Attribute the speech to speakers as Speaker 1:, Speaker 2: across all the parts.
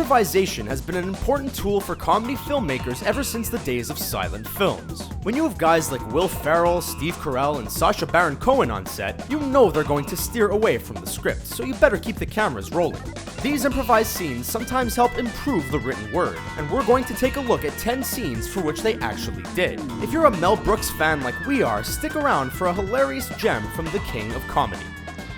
Speaker 1: Improvisation has been an important tool for comedy filmmakers ever since the days of silent films. When you have guys like Will Farrell, Steve Carrell, and Sacha Cohen on set, you know they're going to steer away from the script, so you better keep the cameras rolling. These improvised scenes sometimes help improve the written word, and we're going to take a look at 10 scenes for which they actually did. If you're a Mel Brooks fan like we are, stick around for a hilarious gem from the king of comedy.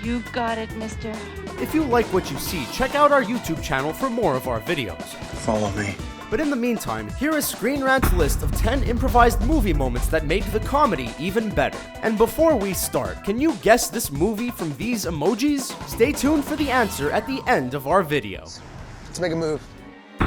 Speaker 2: You got it, mister.
Speaker 1: If you like what you see, check out our YouTube channel for more of our videos.
Speaker 3: Follow me.
Speaker 1: But in the meantime, here is Screen Rant's list of 10 improvised movie moments that made the comedy even better. And before we start, can you guess this movie from these emojis? Stay tuned for the answer at the end of our video.
Speaker 3: Let's make a move.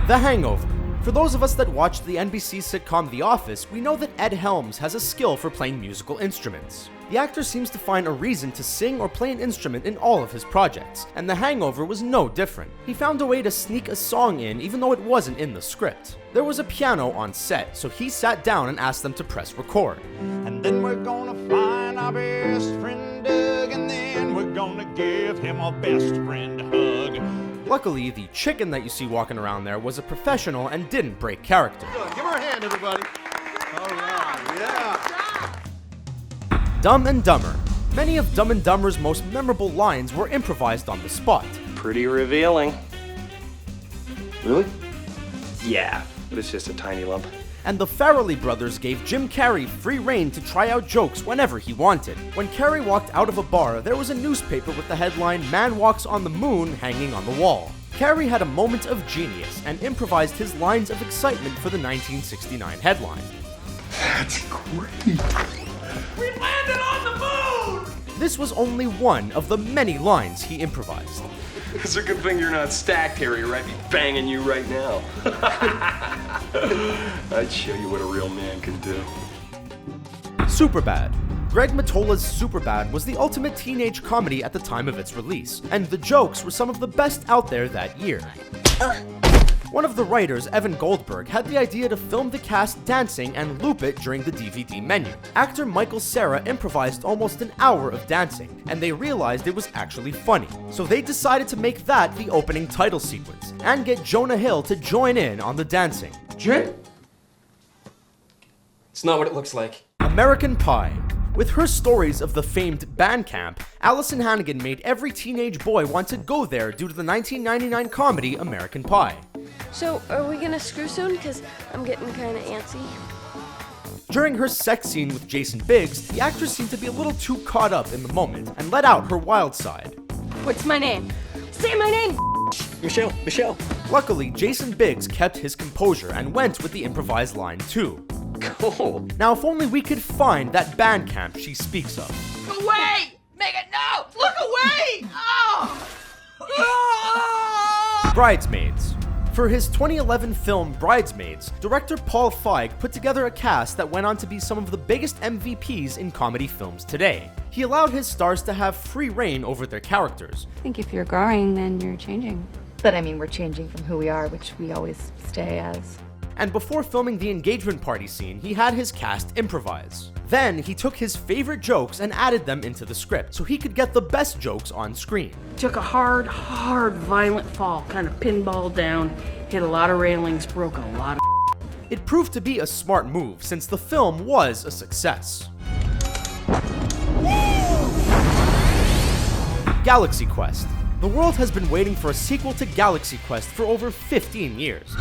Speaker 1: The Hangover. For those of us that watched the NBC sitcom The Office, we know that Ed Helms has a skill for playing musical instruments. The actor seems to find a reason to sing or play an instrument in all of his projects, and The Hangover was no different. He found a way to sneak a song in even though it wasn't in the script. There was a piano on set, so he sat down and asked them to press record.
Speaker 4: And then we're gonna find our best friend Doug, and then we're gonna give him a best friend hug.
Speaker 1: Luckily, the chicken that you see walking around there was a professional and didn't break character.
Speaker 5: Give her a hand, everybody. All right, yeah.
Speaker 1: Dumb and Dumber. Many of Dumb and Dumber's most memorable lines were improvised on the spot.
Speaker 6: Pretty revealing.
Speaker 5: Really?
Speaker 6: Yeah, but it's just a tiny lump.
Speaker 1: And the Farrelly brothers gave Jim Carrey free rein to try out jokes whenever he wanted. When Carrey walked out of a bar, there was a newspaper with the headline, "Man Walks on the Moon," hanging on the wall. Carrey had a moment of genius and improvised his lines of excitement for the 1969 headline.
Speaker 3: That's great.
Speaker 4: We landed on the moon!
Speaker 1: This was only one of the many lines he improvised.
Speaker 6: It's a good thing you're not stacked, Harry, or I'd be banging you right now. I'd show you what a real man can do.
Speaker 1: Superbad. Greg Mottola's Superbad was the ultimate teenage comedy at the time of its release, and the jokes were some of the best out there that year. One of the writers, Evan Goldberg, had the idea to film the cast dancing and loop it during the DVD menu. Actor Michael Cera improvised almost an hour of dancing, and they realized it was actually funny. So they decided to make that the opening title sequence, and get Jonah Hill to join in on the dancing.
Speaker 7: Drip? It's not what it looks like.
Speaker 1: American Pie. With her stories of the famed band camp, Allison Hannigan made every teenage boy want to go there due to the 1999 comedy American Pie.
Speaker 8: So, are we gonna screw soon? Cause I'm getting kinda antsy.
Speaker 1: During her sex scene with Jason Biggs, the actress seemed to be a little too caught up in the moment and let out her wild side.
Speaker 8: What's my name? Say my name!
Speaker 7: Michelle.
Speaker 1: Luckily, Jason Biggs kept his composure and went with the improvised line too.
Speaker 7: Cool.
Speaker 1: Now, if only we could find that band camp she speaks of.
Speaker 2: Away! Megan, no! Look away! Oh!
Speaker 1: Bridesmaids. For his 2011 film Bridesmaids, director Paul Feig put together a cast that went on to be some of the biggest MVPs in comedy films today. He allowed his stars to have free rein over their characters.
Speaker 9: I think if you're growing, then you're changing.
Speaker 10: But I mean, we're changing from who we are, which we always stay as.
Speaker 1: And before filming the engagement party scene, he had his cast improvise. Then, he took his favorite jokes and added them into the script, so he could get the best jokes on screen.
Speaker 11: Took a hard, violent fall, kind of pinballed down, hit a lot of railings, broke a lot of
Speaker 1: It proved to be a smart move, since the film was a success. Galaxy Quest. The world has been waiting for a sequel to Galaxy Quest for over 15 years.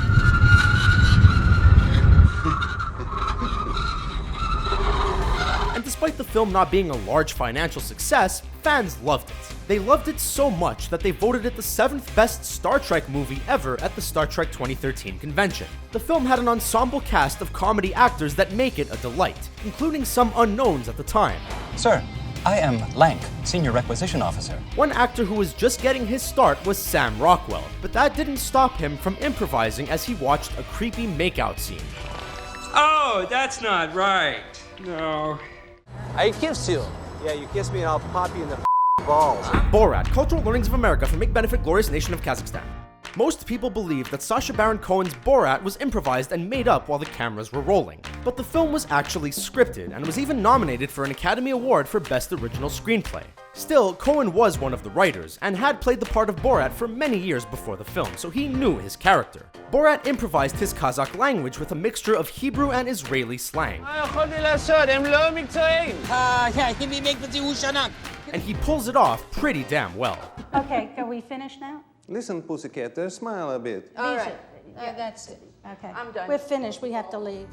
Speaker 1: And despite the film not being a large financial success, fans loved it. They loved it so much that they voted it the 7th best Star Trek movie ever at the Star Trek 2013 convention. The film had an ensemble cast of comedy actors that make it a delight, including some unknowns at the time.
Speaker 12: Sir, I am Lank, Senior Requisition Officer.
Speaker 1: One actor who was just getting his start was Sam Rockwell, but that didn't stop him from improvising as he watched a creepy makeout scene.
Speaker 7: Oh, that's not right. No.
Speaker 5: I kissed you. Yeah, you kiss me and I'll pop you in the balls.
Speaker 1: Borat, Cultural Learnings of America for Make Benefit Glorious Nation of Kazakhstan. Most people believe that Sacha Baron Cohen's Borat was improvised and made up while the cameras were rolling. But the film was actually scripted and was even nominated for an Academy Award for Best Original Screenplay. Still, Cohen was one of the writers, and had played the part of Borat for many years before the film, so he knew his character. Borat improvised his Kazakh language with a mixture of Hebrew and Israeli slang. And he pulls it off pretty damn well.
Speaker 13: Okay, can we finish now?
Speaker 5: Listen, pussycat, smile a bit.
Speaker 13: All right. Yeah, that's it. Okay. I'm done. We're finished. We have to leave.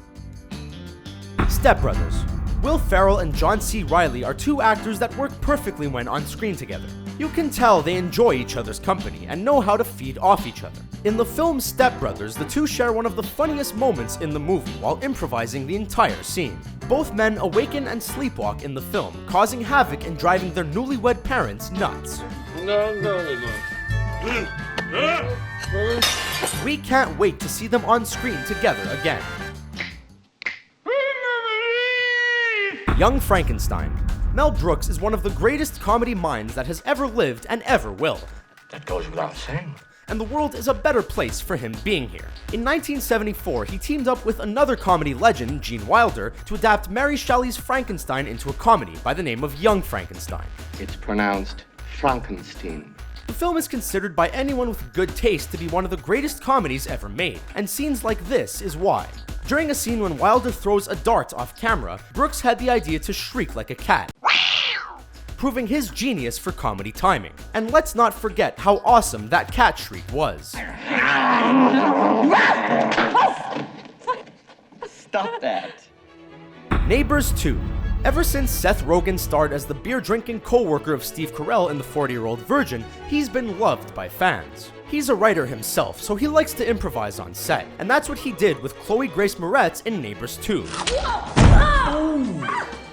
Speaker 1: Step Brothers. Will Farrell and John C. Reilly are two actors that work perfectly when on screen together. You can tell they enjoy each other's company and know how to feed off each other. In the film Step Brothers, the two share one of the funniest moments in the movie while improvising the entire scene. Both men awaken and sleepwalk in the film, causing havoc and driving their newlywed parents nuts. We can't wait to see them on screen together again. Young Frankenstein. Mel Brooks is one of the greatest comedy minds that has ever lived and ever will.
Speaker 7: That goes without saying.
Speaker 1: And the world is a better place for him being here. In 1974, he teamed up with another comedy legend, Gene Wilder, to adapt Mary Shelley's Frankenstein into a comedy by the name of Young Frankenstein.
Speaker 7: It's pronounced Frankenstein.
Speaker 1: The film is considered by anyone with good taste to be one of the greatest comedies ever made, and scenes like this is why. During a scene when Wilder throws a dart off camera, Brooks had the idea to shriek like a cat, proving his genius for comedy timing. And let's not forget how awesome that cat shriek was.
Speaker 7: Stop that.
Speaker 1: Neighbors 2. Ever since Seth Rogen starred as the beer-drinking co-worker of Steve Carrell in The 40-Year-Old Virgin, he's been loved by fans. He's a writer himself, so he likes to improvise on set, and that's what he did with Grace-Moretz in Neighbors 2.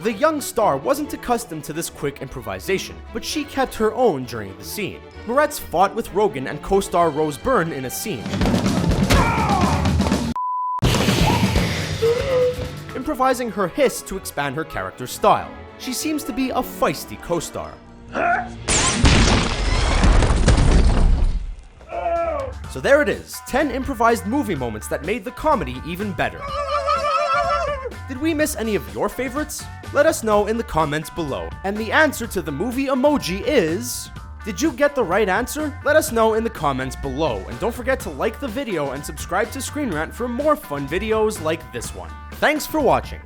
Speaker 1: The young star wasn't accustomed to this quick improvisation, but she kept her own during the scene. Moretz fought with Rogen and co-star Rose Byrne in a scene, improvising her hiss to expand her character's style. She seems to be a feisty co-star. So there it is, 10 improvised movie moments that made the comedy even better. Did we miss any of your favorites? Let us know in the comments below. And the answer to the movie emoji is... Did you get the right answer? Let us know in the comments below, and don't forget to like the video and subscribe to Screen Rant for more fun videos like this one. Thanks for watching.